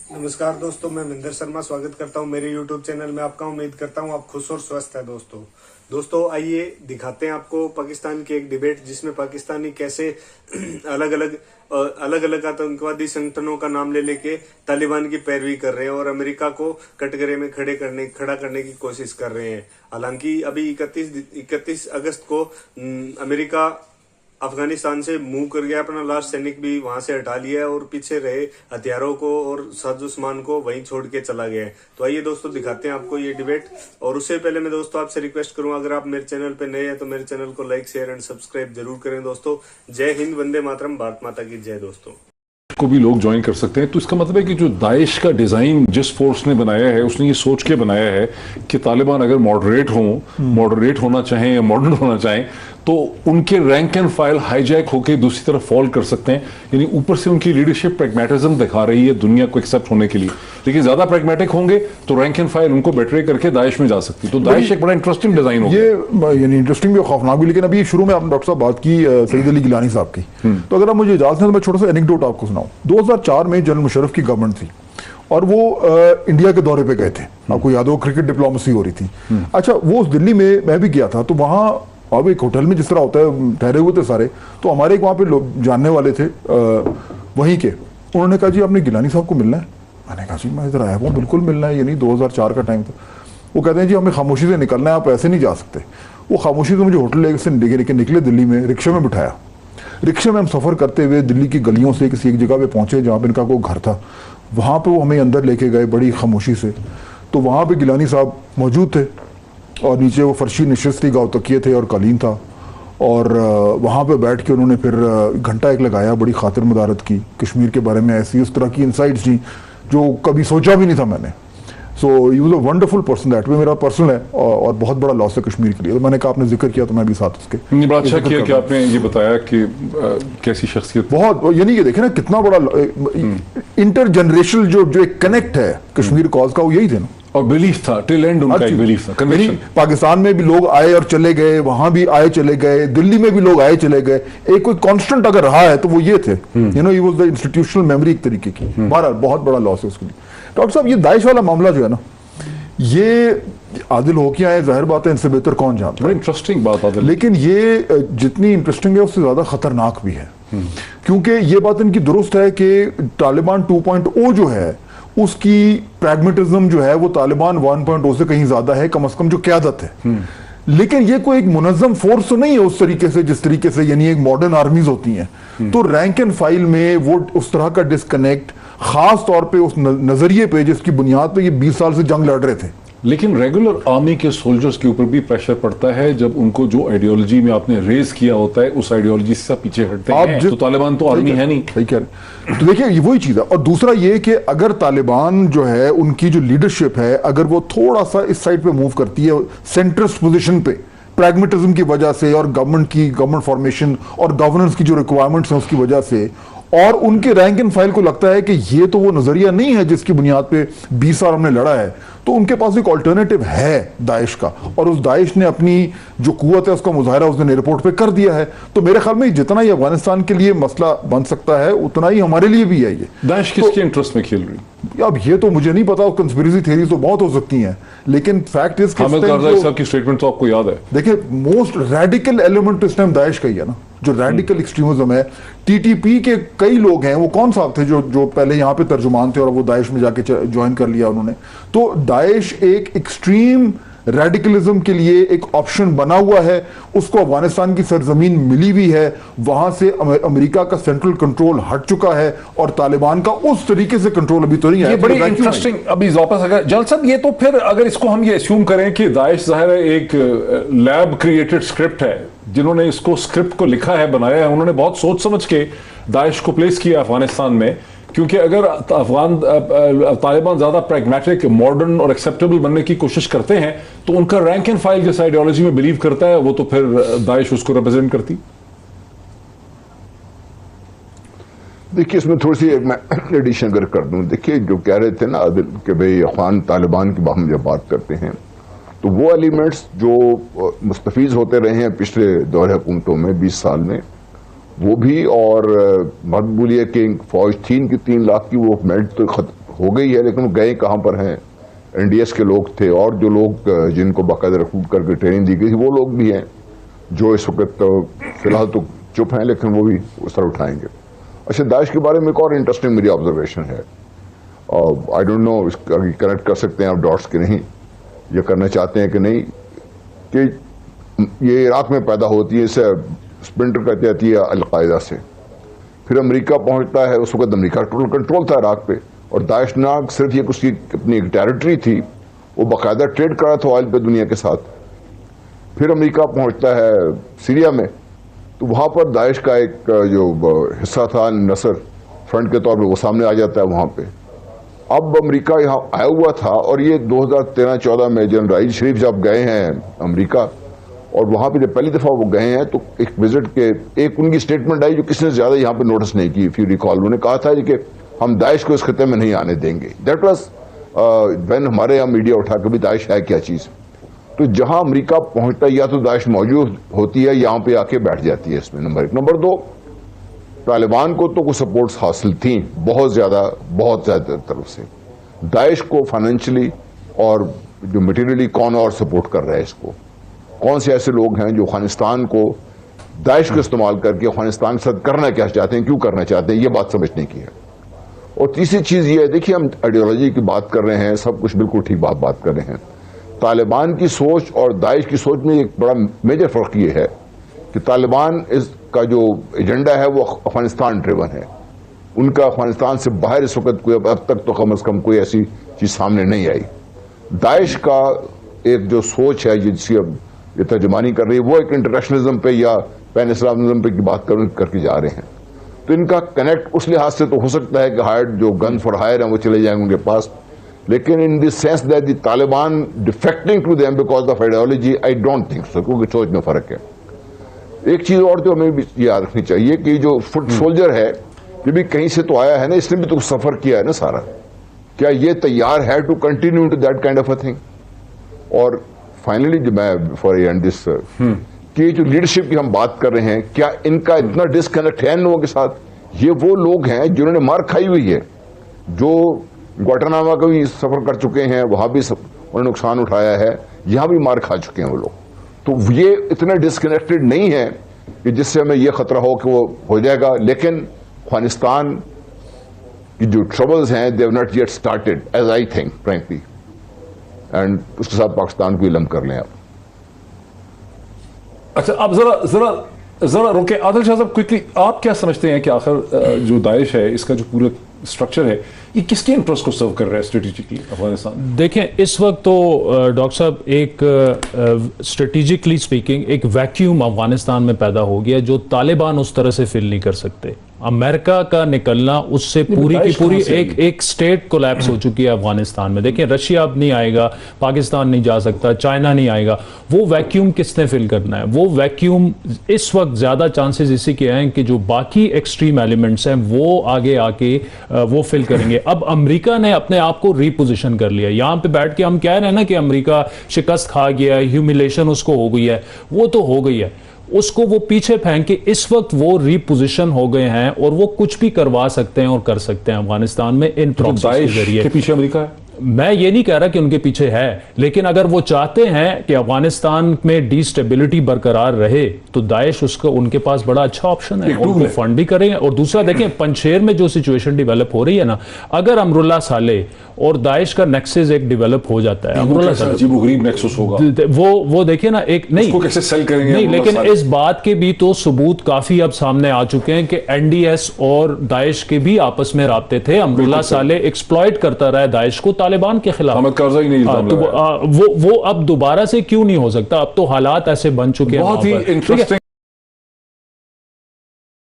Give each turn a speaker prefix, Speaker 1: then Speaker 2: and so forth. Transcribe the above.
Speaker 1: नमस्कार दोस्तों, मैं मिंदर शर्मा स्वागत करता हूं मेरे YouTube चैनल में आपका। उम्मीद करता हूं आप खुश और स्वस्थ हैं। दोस्तों आइए दिखाते हैं आपको पाकिस्तान की एक डिबेट जिसमें पाकिस्तानी कैसे अलग अलग आतंकवादी संगठनों का नाम ले लेके तालिबान की पैरवी कर रहे हैं और अमेरिका को कटघरे में खड़ा करने की कोशिश कर रहे हैं। हालांकि अभी 31 अगस्त को अमेरिका अफगानिस्तान से मूव कर गया, अपना लास्ट सैनिक भी वहां से हटा लिया है और पीछे रहे हथियारों को और साजो सामान को वहीं छोड़ के चला गया है। तो आइए दोस्तों दिखाते हैं आपको ये डिबेट। और उससे पहले मैं दोस्तों आपसे रिक्वेस्ट करूंगा, अगर आप मेरे चैनल पे नए हैं तो मेरे चैनल को लाइक शेयर एंड सब्सक्राइब जरूर करें दोस्तों। जय हिंद, वंदे मातरम, भारत माता की जय। दोस्तों
Speaker 2: को भी लोग ज्वाइन कर सकते हैं। तो इसका मतलब है कि जो दाइश का डिजाइन जिस फोर्स ने बनाया है उसने ये सोच के बनाया है कि तालिबान अगर मॉडरेट होना चाहें या मॉडर्न होना चाहें तो उनके रैंक एंड फाइल हाईजैक होकर दूसरी तरफ फॉल कर सकते हैं। यानी ऊपर से उनकी लीडरशिप प्रैग्मेटिज्म दिखा रही है दुनिया को एक्सेप्ट होने के लिए, लेकिन ज्यादा प्रैग्मेटिक होंगे तो रैंक एंड फाइल उनको बेट्रे करके दाइश में जा सकती है। तो दाइश एक बड़ा इंटरेस्टिंग डिजाइन होगा,
Speaker 3: ये यानी इंटरेस्टिंग भी और खौफनाक भी। लेकिन अभी शुरू में आपने डॉक्टर साहब बात की सईद अली गिलानी साहब की, तो अगर आप मुझे इजाजत दें तो मैं छोटा सा एनेक्डोट आपको सुनाऊं। 2004 में जनरल मुशर्रफ की गवर्नमेंट थी और वो इंडिया के दौरे पे गए थे। आपको याद हो क्रिकेट डिप्लोमेसी हो रही थी। अच्छा, वो उस दिल्ली में मैं भी गया था, तो वहाँ अब एक होटल में जिस तरह होता है ठहरे हुए थे सारे, तो हमारे एक वहाँ पे लोग जानने वाले थे वहीं के। उन्होंने कहा जी आपने गिलानी साहब को मिलना है। मैंने कहा जी मैं इधर आया हूँ, बिल्कुल मिलना है। ये नहीं 2004 का टाइम था। वो कहते हैं जी हमें खामोशी से निकलना है, आप ऐसे नहीं जा सकते। वो खामोशी से मुझे होटल लेके निकले, दिल्ली में रिक्शे में बिठाया। रिक्शे में हम सफ़र करते हुए दिल्ली की गलियों से किसी एक जगह पे पहुंचे जहाँ पे इनका कोई घर था। वहाँ पे वो हमें अंदर लेके गए बड़ी खामोशी से। तो वहाँ पे गिलानी साहब मौजूद थे और नीचे वो फर्शी नशिस्त थी, गाँव तकिए थे और कालीन था। और वहाँ पे बैठ के उन्होंने फिर घंटा एक लगाया, बड़ी खातिर मदारत की, कश्मीर के बारे में ऐसी उस तरह की इंसाइट्स थी जो कभी सोचा भी नहीं था मैंने। So he was a wonderful person. That way मेरा पर्सनल है और बहुत बड़ा लॉस है कश्मीर के लिए। तो मैंने कहा आपने जिक्र किया तो मैं भी साथ उसके
Speaker 2: बड़ा अच्छा किया कि आपने ये बताया कि कैसी शख्सियत।
Speaker 3: बहुत यानी कि देखे ना कितना बड़ा इंटर जनरेशनल जो एक कनेक्ट है कश्मीर कॉज का, वो यही थे ना।
Speaker 2: और बिलीफ था, टिल एंड उनका एक बिलीफ था, कन्विक्शन।
Speaker 3: पाकिस्तान में भी लोग आए और चले गए, वहां भी आए चले गए, दिल्ली में भी लोग आए चले गए। एक कोई कांस्टेंट अगर रहा है तो वो ये थे, you know, he was the institutional memory एक तरीके की। बहरहाल बहुत बड़ा लॉस है उसके लिए। डॉक्टर साहब, ये दाइश वाला मामला जो है ना, ये आदिल हो के आए, जाहिर बात है इनसे बेहतर कौन जानता है।
Speaker 2: बड़ी इंटरेस्टिंग बात आदिल,
Speaker 3: लेकिन ये जितनी इंटरेस्टिंग है उससे ज्यादा खतरनाक भी है। क्योंकि ये बात इनकी दुरुस्त है कि तालिबान 2.0 जो है उसकी प्रैग्मेटिज्म जो है वो तालिबान 1.0 से कहीं ज्यादा है, कम से कम जो क़यादत है। लेकिन ये कोई एक मुनज़्ज़म फोर्स तो नहीं है उस तरीके से जिस तरीके से यानी एक मॉडर्न आर्मीज होती हैं। तो रैंक एंड फाइल में वो उस तरह का डिस्कनेक्ट, खास तौर पे उस नजरिए पे जिसकी बुनियाद पे ये 20 साल से जंग लड़ रहे थे।
Speaker 2: लेकिन रेगुलर आर्मी के सोल्जर्स के ऊपर भी प्रेशर पड़ता है जब उनको जो आइडियोलॉजी में आपने रेज किया होता है उस आइडियोलॉजी से पीछे हटते हैं। तो तालिबान तो आर्मी है नहीं।
Speaker 3: सही कह रहे। तो देखिए ये वही चीज है। और दूसरा ये कि अगर तालिबान जो है उनकी जो लीडरशिप है, अगर वो थोड़ा सा इस साइड पे मूव करती है सेंट्रिस्ट पोजीशन पे, प्रैग्मेटिज्म की वजह से और गवर्नमेंट फॉर्मेशन और गवर्नेंस की जो रिक्वायरमेंट्स हैं उसकी वजह से, और उनके रैंक एंड फाइल को लगता है कि ये तो वो नजरिया नहीं है जिसकी बुनियाद पे 20 साल हमने लड़ा है, तो उनके पास एक ऑल्टरनेटिव है दाइश का। और उस दाइश ने अपनी जो कुव्वत है उसका मुजाहरा उस दिन एयरपोर्ट पे कर दिया है। तो मेरे ख्याल में जितना ही अफगानिस्तान के लिए मसला बन सकता है उतना ही हमारे लिए भी है। ये
Speaker 2: दाइश किसके इंटरेस्ट में खेल रही है
Speaker 3: अब ये तो मुझे नहीं पता, कंस्पिरेसी थ्योरीज तो बहुत हो सकती हैं, लेकिन फैक्ट इज
Speaker 2: हामिद करज़ाई साहब की स्टेटमेंट तो आपको याद है।
Speaker 3: देखिए मोस्ट रेडिकल एलिमेंट इस टाइम दाइश का ही है ना, जो रेडिकल एक्सट्रीमिज्म है। टीटीपी के कई लोग हैं, वो कौन साहब थे जो पहले यहाँ पे तर्जुमान थे और वो दाइश में जाके ज्वाइन कर लिया उन्होंने। तो दाइश एक एक्सट्रीम रेडिकलिज्म के लिए एक ऑप्शन बना हुआ है। उसको अफगानिस्तान की सरजमीन मिली भी है, वहां से अमेरिका का सेंट्रल कंट्रोल हट चुका है और तालिबान का उस तरीके से कंट्रोल अभी तो नहीं है।
Speaker 2: ये बड़ी इंटरेस्टिंग अभी वापस अगर जल्द साहब, ये तो फिर अगर इसको हम ये अस्यूम करें कि दाइश जाहिर है एक लैब क्रिएटेड स्क्रिप्ट है, जिन्होंने इसको स्क्रिप्ट को लिखा है, बनाया है, उन्होंने बहुत सोच समझ के दाइश को प्लेस किया अफगानिस्तान में। क्योंकि अगर तालिबान ज्यादा प्रैग्मेटिक, मॉडर्न और एक्सेप्टेबल बनने की कोशिश करते हैं तो उनका रैंक एंड फाइल जिस आइडियोलॉजी में बिलीव करता है वो तो फिर दाइश उसको रिप्रेजेंट करती।
Speaker 4: देखिए इसमें थोड़ी सी मैं एडिशन अगर कर दूं, देखिए जो कह रहे थे ना आदिल कि भाई अफगान तालिबान की हम जब बात करते हैं तो वो एलिमेंट्स जो मुस्तफीज होते रहे हैं पिछले दौर हुकूमतों में 20 साल में, वो भी, और मत भूलिए कि फौज थी इनकी 3 लाख की, वो मेल्ट तो ہو گئی ہے، لیکن وہ گئے کہاں پر ہیں؟ NDS کے لوگ تھے اور جو لوگ جن کو باقاعدہ ریکروٹ کر کے ٹریننگ دی گئی تھی وہ لوگ بھی ہیں جو اس وقت فی الحال تو چپ ہیں، لیکن وہ بھی اس طرح اٹھائیں گے. اچھا، داعش کے بارے میں ایک اور انٹرسٹنگ میری آبزرویشن ہے. I don't know us connect کر سکتے ہیں آپ ڈاٹس کے نہیں، یہ کرنا چاہتے ہیں کہ نہیں، کہ یہ عراق میں پیدا ہوتی ہے، اسے اسپلنٹر کہتی جاتی ہے القاعدہ سے. پھر امریکہ پہنچتا ہے، اس وقت امریکہ ٹوٹل کنٹرول تھا عراق پہ، اور داعش نہ صرف یہ اس کی اپنی ایک ٹیریٹری تھی، وہ باقاعدہ ٹریڈ کر رہا تھا آئل پہ دنیا کے ساتھ. پھر امریکہ پہنچتا ہے سیریا میں، تو وہاں پر داعش کا ایک جو حصہ تھا نصر فرنٹ کے طور پہ وہ سامنے آ جاتا ہے وہاں پہ. اب امریکہ یہاں آیا ہوا تھا، اور یہ 2013-14 میں جنرل راحیل شریف جب گئے ہیں امریکہ، اور وہاں پہ جب پہلی دفعہ وہ گئے ہیں تو ایک وزٹ کے ایک ان کی اسٹیٹمنٹ آئی جو کسی نے زیادہ یہاں پہ نوٹس نہیں کی. اف یو ریکال، انہوں نے کہا تھا کہ ہم داعش کو اس خطے میں نہیں آنے دیں گے. دیٹ واز وین ہمارے یہاں میڈیا اٹھا کہ بھی داعش ہے کیا چیز. تو جہاں امریکہ پہنچتا ہے یا تو داعش موجود ہوتی ہے، یہاں پہ آ کے بیٹھ جاتی ہے. اس میں نمبر 1. نمبر 2، طالبان کو تو کچھ سپورٹس حاصل تھیں بہت زیادہ طرف سے. داعش کو فائنینشلی اور جو مٹیریلی کون اور سپورٹ کر رہا ہے اس کو؟ کون سے ایسے لوگ ہیں جو افغانستان کو داعش کو استعمال کر کے افغانستان کے ساتھ کرنا کیا چاہتے ہیں، کیوں کرنا چاہتے ہیں، یہ بات سمجھنے کی ہے. اور تیسری چیز یہ ہے، دیکھیے ہم آئیڈیالوجی کی بات کر رہے ہیں، سب کچھ بالکل ٹھیک بات کر رہے ہیں. طالبان کی سوچ اور داعش کی سوچ میں ایک بڑا میجر فرق یہ ہے کہ طالبان کا جو ایجنڈا ہے وہ افغانستان ڈریون ہے. ان کا افغانستان سے باہر اس وقت کوئی اب تک تو کم از کم کوئی ایسی چیز سامنے نہیں آئی. داعش کا ایک جو سوچ ہے جس کی اب یہ ترجمانی کر رہی ہے، وہ ایک انٹرنیشنلزم پہ یا پین اسلامزم پہ کی بات کر کے جا رہے ہیں. تو ان کا کنیکٹ اس لحاظ سے تو ہو سکتا ہے کہ ہائرڈ جو گن فار ہائر ہیں وہ چلے جائیں ان کے پاس، لیکن in the sense that the Taliban defecting to them because of ideology, I don't think so, کیونکہ سوچ میں فرق ہے. ایک چیز اور جو ہمیں بھی یاد رکھنی چاہیے کہ جو فٹ سولجر ہے یہ بھی کہیں سے تو آیا ہے نا، اس نے بھی تو سفر کیا ہے نا سارا. کیا یہ تیار ہے to continue to that kind of a thing? اور فائنلی جو میں فار اینڈ دس کہ جو لیڈرشپ کی ہم بات کر رہے ہیں، کیا ان کا اتنا ڈسکنیکٹ ہے ان لوگوں کے ساتھ؟ یہ وہ لوگ ہیں جنہوں نے مار کھائی ہوئی ہے، جو گواٹاناما کا بھی سفر کر چکے ہیں، وہاں بھی انہوں نے نقصان اٹھایا ہے، یہاں بھی مار کھا چکے ہیں وہ لوگ. تو یہ اتنا ڈسکنیکٹڈ نہیں ہے کہ جس سے ہمیں یہ خطرہ ہو کہ وہ ہو جائے گا. لیکن افغانستان کی جو ٹربلز ہیں they have not yet started as I think frankly, and اس کے ساتھ پاکستان کو علم کر لیں آپ.
Speaker 2: اچھا، آپ ذرا روکے عادل شاہ صاحب، کوئکلی آپ کیا سمجھتے ہیں کہ آخر جو داعش ہے اس کا جو پورا اسٹرکچر ہے یہ کس کے انٹرسٹ کو سرو کر رہا ہے اسٹریٹجکلی افغانستان؟
Speaker 5: دیکھیں اس وقت تو ڈاکٹر صاحب ایک اسٹریٹجکلی اسپیکنگ ایک ویکیوم افغانستان میں پیدا ہو گیا جو طالبان اس طرح سے فل نہیں کر سکتے. امریکہ کا نکلنا اس سے پوری کی پوری ایک سٹیٹ کولیپس ہو چکی ہے افغانستان میں. دیکھیں رشیا اب نہیں آئے گا، پاکستان نہیں جا سکتا، چائنا نہیں آئے گا. وہ ویکیوم کس نے فل کرنا ہے؟ وہ ویکیوم اس وقت زیادہ چانسز اسی کے ہیں کہ جو باقی ایکسٹریم ایلیمنٹس ہیں وہ آگے آ کے وہ فل کریں گے. اب امریکہ نے اپنے آپ کو ری پوزیشن کر لیا. یہاں پہ بیٹھ کے ہم کہہ رہے ہیں نا کہ امریکہ شکست کھا گیا ہے، ہیوملیشن اس کو ہو گئی ہے، وہ تو ہو گئی ہے. اس کو وہ پیچھے پھینک کے اس وقت وہ ری پوزیشن ہو گئے ہیں اور وہ کچھ بھی کروا سکتے ہیں اور کر سکتے ہیں افغانستان میں ان پراکسیز کے ذریعے.
Speaker 2: کے پیچھے امریکہ ہے؟
Speaker 5: میں یہ نہیں کہہ رہا کہ ان کے پیچھے ہے، لیکن اگر وہ چاہتے ہیں کہ افغانستان میں ڈی اسٹیبلٹی برقرار رہے تو داعش اس کو ان کے پاس بڑا اچھا آپشن ہے، ان کو فنڈ بھی کریں. اور دوسرا دیکھیں پنچیر میں جو سچویشن ڈیولپ ہو رہی ہے نا، اگر امراللہ صالح اور داعش کا نیکسس ایک ڈیولپ ہو جاتا ہے، امراللہ صالح
Speaker 2: عجیب و غریب نیکسس ہوگا،
Speaker 5: وہ دیکھیں نا ایک نہیں،
Speaker 2: اس کو کیسے سیل کریں گے؟
Speaker 5: نہیں، لیکن اس بات کے بھی تو ثبوت کافی اب سامنے آ چکے ہیں کہ این ڈی ایس اور داعش کے بھی آپس میں رابطے تھے. امراللہ صالح ایکسپلائٹ کرتا رہا ہے داعش کو طالبان کے خلاف. وہ اب دوبارہ سے کیوں نہیں ہو سکتا؟ اب تو حالات ایسے بن چکے ہیں.
Speaker 2: بہت ہی انٹرسٹنگ